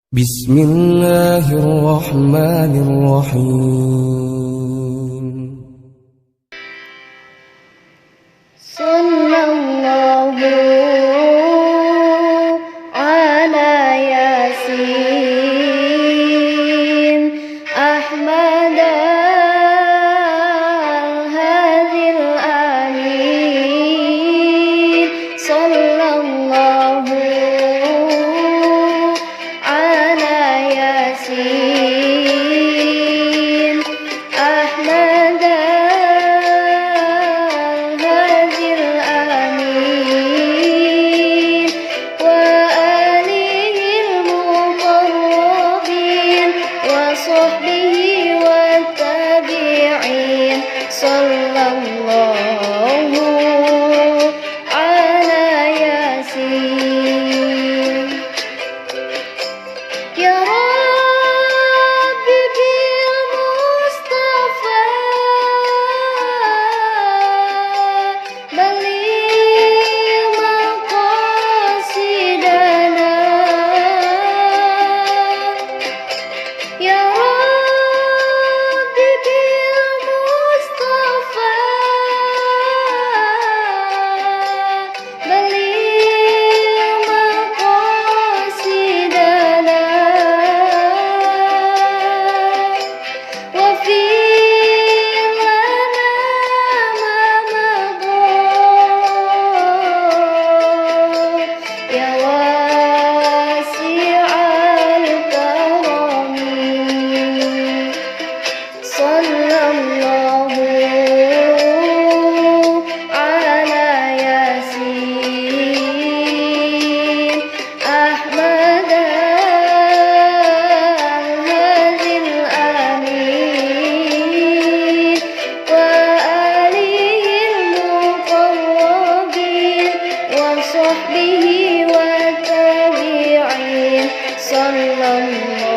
Bismillahirrahmanirrahim. Sallallahu ala Yasin Ahmad al-Hadil Amin. Sallallahu ala Yasin Ahmad al-Hadil Amin wa alihi al-muqarrabin wa sahbihi wa tabi'in. Sallallahu ala Yasin. Ya Rabbi bil Mustafa baligh maqasidana. Ya Rabbi bil Mustafa baligh maqasidana. واغفر لنا ما مضى يا واسع الكرم. صلى الله على ياسين أحمد الهادي الأمين وآله المقربين وصحبه والتابعين. صلى الله